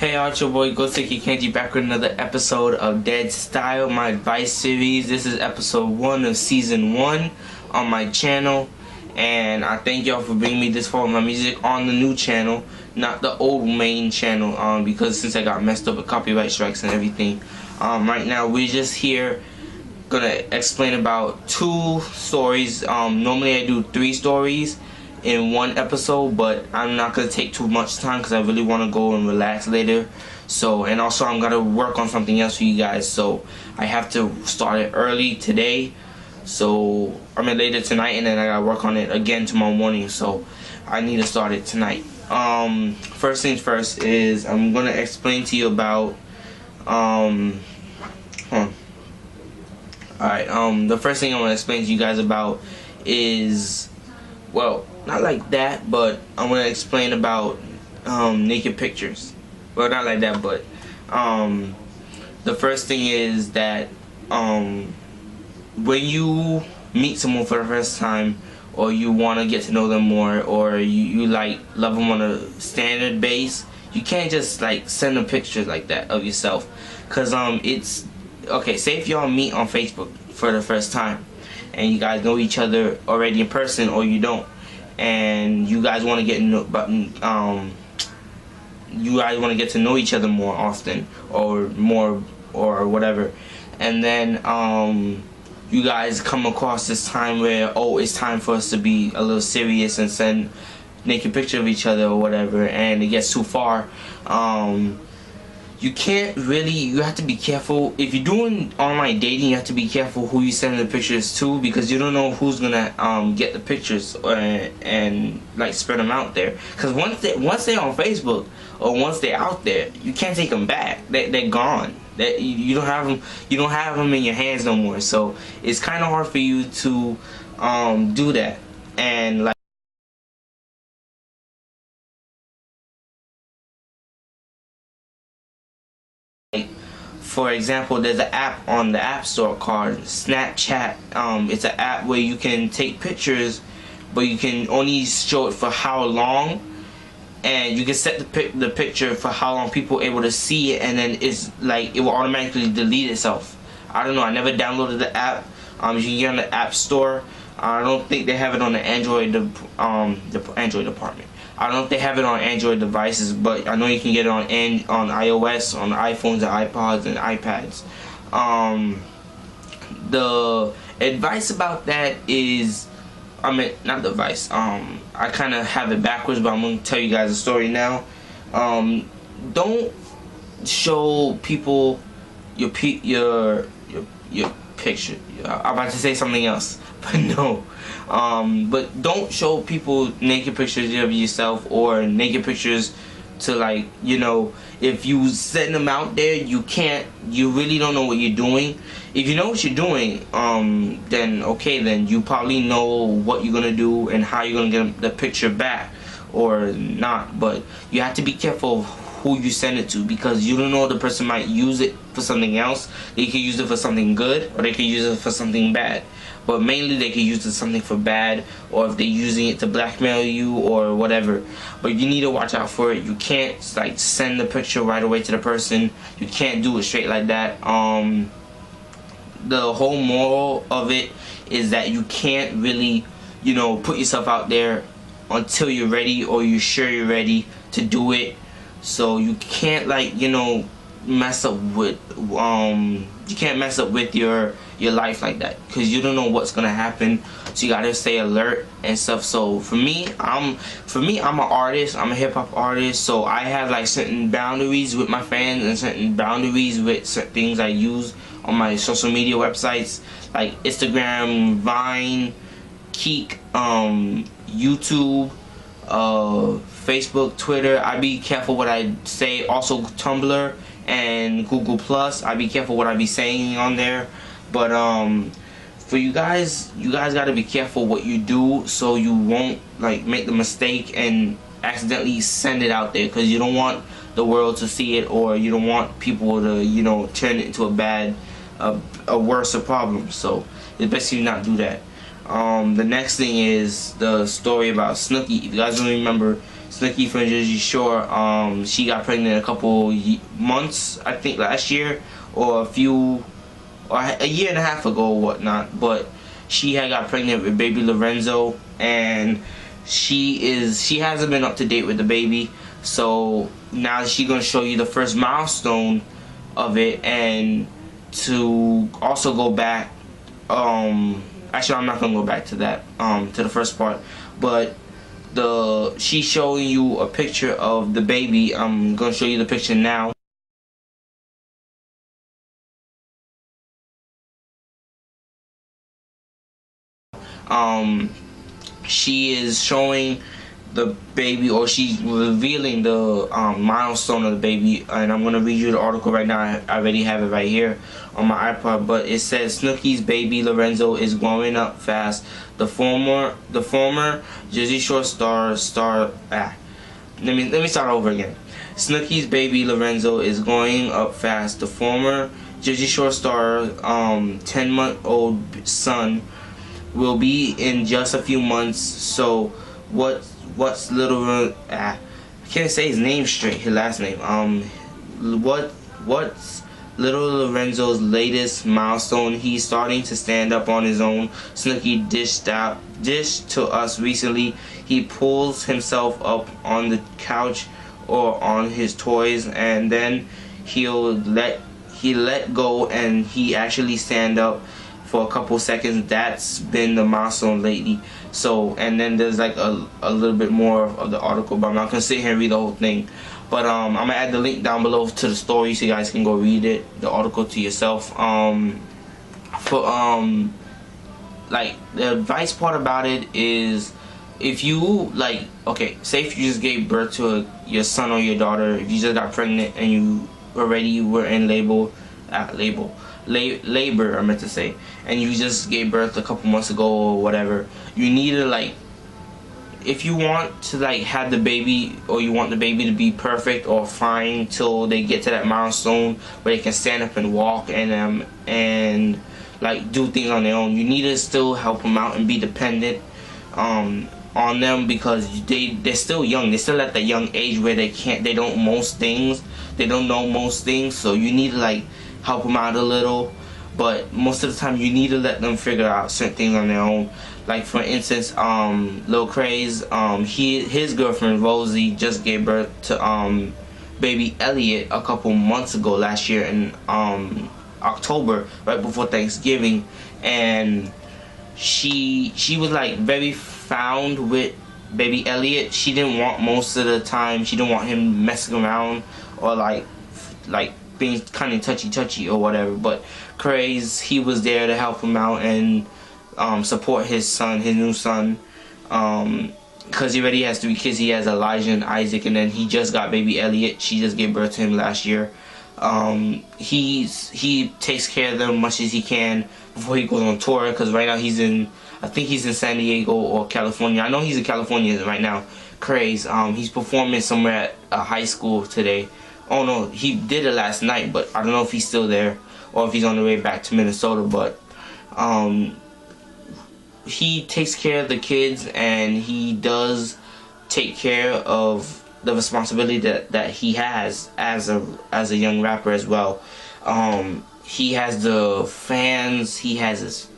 Hey y'all, it's your boy Ghostiki Kenji back with another episode of DEADSTYLE, my advice series. This is episode 1 of season 1 on my channel, and I thank y'all for bringing me this far with my music on the new channel, not the old main channel, because since I got messed up with copyright strikes and everything. Right now we're just here gonna explain about 2 stories. Normally I do 3 stories in 1 episode, but I'm not gonna take too much time because I really want to go and relax later. So, and also I'm gonna work on something else for you guys, so I have to start it early today. So I mean later tonight, and then I gotta work on it again tomorrow morning. So I need to start it tonight. First things first is I'm gonna explain to you about the first thing I'm gonna explain to you guys about is, well, not like that, but I'm gonna explain about naked pictures. Well, not like that, but the first thing is that when you meet someone for the first time, or you want to get to know them more, or you like love them on a standard base, you can't just like send them pictures like that of yourself, cause it's okay. Say if y'all meet on Facebook for the first time, and you guys know each other already in person, or you don't, and you guys want to get you guys want to get to know each other more often, or more, or whatever, and then you guys come across this time where, oh, it's time for us to be a little serious and send naked picture of each other or whatever, and it gets too far. You can't really, you have to be careful. If you're doing online dating, you have to be careful who you send the pictures to, because you don't know who's gonna get the pictures and like spread them out there. Because once they're on Facebook, or once they're out there, you can't take them back. They're gone. You don't have them. You don't have them in your hands no more. So it's kind of hard for you to do that. And like, for example, there's an app on the App Store called Snapchat. It's an app where you can take pictures, but you can only show it for how long, and you can set the picture for how long people are able to see it, and then it's like it will automatically delete itself. I don't know. I never downloaded the app. You can get on the App Store. I don't think they have it on the Android the Android department. I don't know if they have it on Android devices, but I know you can get it on iOS, on iPhones and iPods and iPads. The advice about that is, I mean, not the advice. I kind of have it backwards, but I'm gonna tell you guys a story now. Don't show people your picture. I'm about to say something else, but no. But don't show people naked pictures of yourself, or naked pictures to, like, you know, if you send them out there, you really don't know what you're doing. If you know what you're doing, then okay, then you probably know what you're gonna do and how you're gonna get the picture back or not. But you have to be careful of who you send it to, because you don't know, the person might use it for something else. They could use it for something good, or they could use it for something bad. But mainly they could use it something for bad, or if they're using it to blackmail you or whatever. But you need to watch out for it. You can't like send the picture right away to the person. You can't do it straight like that. The whole moral of it is that you can't really, you know, put yourself out there until you're ready, or you're sure you're ready to do it. So you can't, like, you know, mess up with you can't mess up with your life like that, because you don't know what's gonna happen. So you gotta stay alert and stuff. So for me, I'm an artist. I'm a hip-hop artist, so I have like certain boundaries with my fans, and certain boundaries with certain things I use on my social media websites, like Instagram, Vine, Keek, YouTube, Facebook, Twitter. I be careful what I say. Also Tumblr and Google Plus. I be careful what I be saying on there. But for you guys gotta be careful what you do, so you won't like make the mistake and accidentally send it out there, because you don't want the world to see it, or you don't want people to, you know, turn it into a worse problem. So it's best you not do that. The next thing is the story about Snooki. If you guys don't remember, Snooki from Jersey Shore. She got pregnant a couple months, I think last year, or a year and a half ago or whatnot. But she had got pregnant with baby Lorenzo, and she hasn't been up to date with the baby. So now she's gonna show you the first milestone of it, and to also go back. Actually, I'm not gonna go back to that, to the first part, but she's showing you a picture of the baby. I'm gonna show you the picture now. She is showing the baby, or she's revealing the milestone of the baby, and I'm gonna read you the article right now. I already have it right here on my iPod, but it says Snooki's baby Lorenzo is growing up fast. The former Jersey Shore star. Let me start over again. Snooki's baby Lorenzo is growing up fast. The former Jersey Shore star, 10-month-old son, will be in just a few months. So what's little I can't say his name straight, his last name. What's little Lorenzo's latest milestone? He's starting to stand up on his own. Snooki dished to us recently. He pulls himself up on the couch or on his toys, and then he let go, and he actually stand up for a couple seconds. That's been the milestone lately. So, and then there's like a little bit more of the article, but I'm not gonna sit here and read the whole thing. But I'm gonna add the link down below to the story so you guys can go read it, the article, to yourself. Like, the advice part about it is, if you okay, say if you just gave birth to your son or your daughter, if you just got pregnant and you already were in labor, I meant to say, and you just gave birth a couple months ago or whatever, you need to, if you want to have the baby, or you want the baby to be perfect or fine till they get to that milestone where they can stand up and walk and do things on their own, you need to still help them out and be dependent on them, because they're still young. They're still at the young age where they don't know most things, so you need to help them out a little. But most of the time you need to let them figure out certain things on their own. Like, for instance, Lil Craze, his girlfriend Rosie just gave birth to baby Elliot a couple months ago, last year in October, right before Thanksgiving, and she was very found with baby Elliot. She didn't want, most of the time, she didn't want him messing around or like being kind of touchy or whatever. But Craze, he was there to help him out and support his new son, because he already has 3 kids. He has Elijah and Isaac, and then he just got baby Elliot. She just gave birth to him last year. He takes care of them much as he can before he goes on tour, because right now I think he's in San Diego or California. I know he's in California right now. Craze, he's performing somewhere at a high school today. Oh no, he did it last night, but I don't know if he's still there or if he's on the way back to Minnesota. But he takes care of the kids, and he does take care of the responsibility that he has as a young rapper as well. He has the fans, he has his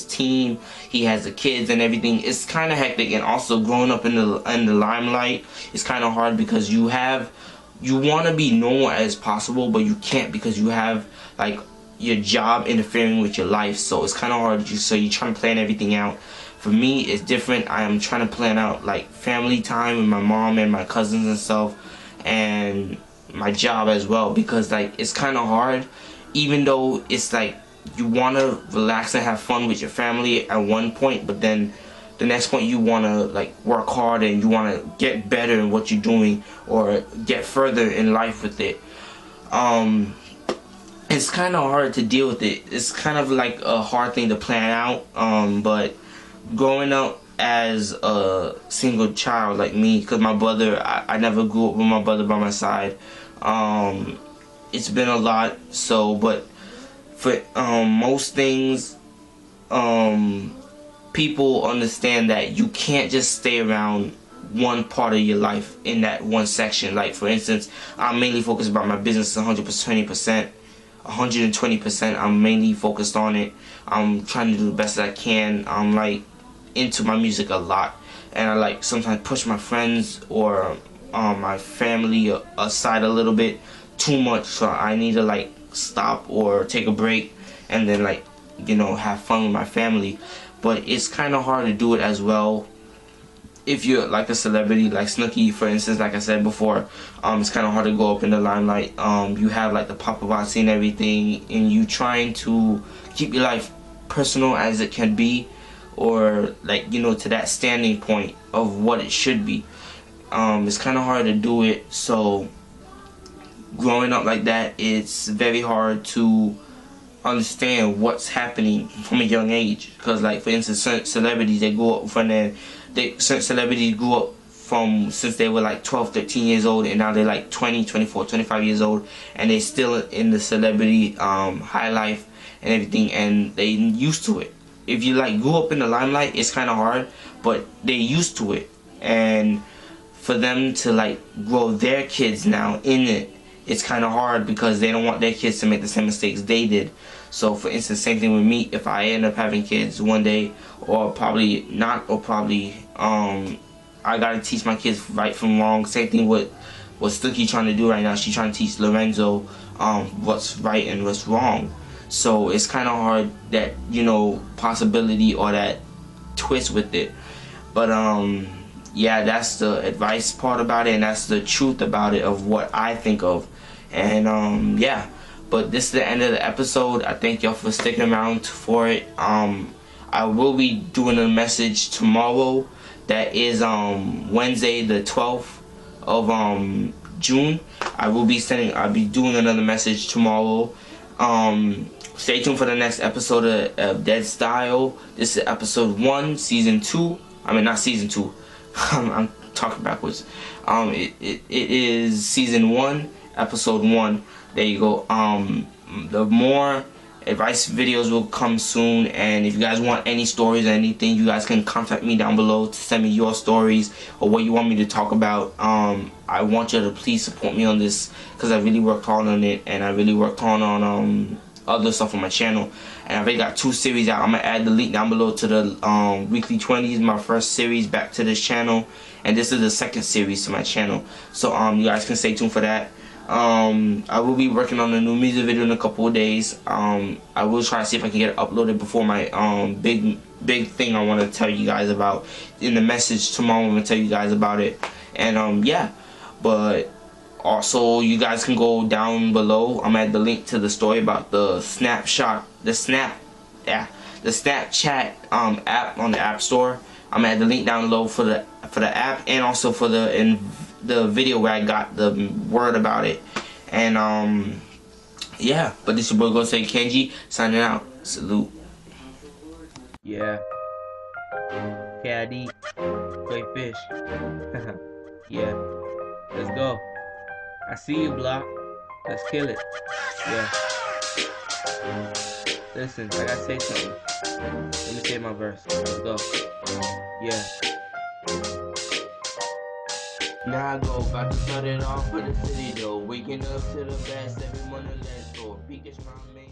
team, he has the kids and everything. It's kind of hectic, and also growing up in the limelight is kind of hard, because you want to be normal as possible, but you can't, because you have your job interfering with your life. So it's kind of hard. So you're trying to plan everything out. For me, it's different. I am trying to plan out family time with my mom and my cousins and stuff, and my job as well, because it's kind of hard, even though it's you want to relax and have fun with your family at one point, but then the next point you want to work hard and you want to get better in what you're doing or get further in life with it. It's kind of hard to deal with it. It's kind of a hard thing to plan out. But growing up as a single child like me, because my brother, I never grew up with my brother by my side. It's been a lot. So, but for most things, people understand that you can't just stay around one part of your life in that one section. Like for instance, I'm mainly focused about my business 120%. I'm mainly focused on it. I'm trying to do the best that I can. I'm like into my music a lot, and I like sometimes push my friends or my family aside a little bit too much, so I need to like stop or take a break and then like, you know, have fun with my family. But it's kind of hard to do it as well if you're like a celebrity like Snooki, for instance. Like I said before, it's kind of hard to go up in the limelight. You have like the paparazzi and everything, and you trying to keep your life personal as it can be, or like, you know, to that standing point of what it should be. It's kind of hard to do it. So growing up like that, it's very hard to understand what's happening from a young age. Because like for instance, certain celebrities, they grew up from certain celebrities grew up from since they were like 12, 13 years old, and now they're like 20, 24, 25 years old, and they still in the celebrity high life and everything, and they used to it. If you like grew up in the limelight, it's kind of hard, but they used to it. And for them to like grow their kids now in it, it's kind of hard because they don't want their kids to make the same mistakes they did. So for instance, same thing with me. If I end up having kids one day, or probably not, or probably I gotta teach my kids right from wrong. Same thing with what Snooki trying to do right now. She's trying to teach Lorenzo what's right and what's wrong. So it's kind of hard, that, you know, possibility or that twist with it. But yeah, that's the advice part about it, and that's the truth about it of what I think of. And yeah, but this is the end of the episode. I thank y'all for sticking around for it. I will be doing a message tomorrow. That is Wednesday the 12th of June. I'll be doing another message tomorrow. Stay tuned for the next episode of DEADSTYLE. This is episode 1, season 2. I mean, not season 2. I'm talking backwards. It is season 1, episode 1. There you go. The more advice videos will come soon, and if you guys want any stories or anything, you guys can contact me down below to send me your stories or what you want me to talk about. I want you to please support me on this, because I really worked hard on it, and I really worked hard on other stuff on my channel. And I've already got 2 series out. I'm gonna add the link down below to the weekly 20s, my first series back to this channel, and this is the second series to my channel. So you guys can stay tuned for that. I will be working on a new music video in a couple of days. I will try to see if I can get it uploaded before my big thing I want to tell you guys about in the message tomorrow. I'm gonna tell you guys about it. And yeah, but also you guys can go down below. I'm at the link to the story about the Snapchat app on the App Store. I'm at the link down below for the app, and also for the video where I got the word about it. And yeah, but this is your boy gonna say Kenji signing out. Salute. Yeah. Caddy, play fish. Yeah. Let's go. I see you, block. Let's kill it. Yeah. Listen, I gotta say something. Let me say my verse. Let's go. Yeah. Now I go about to start it off for the city though. Waking up to the best, everyone to let's go. Pics, my main.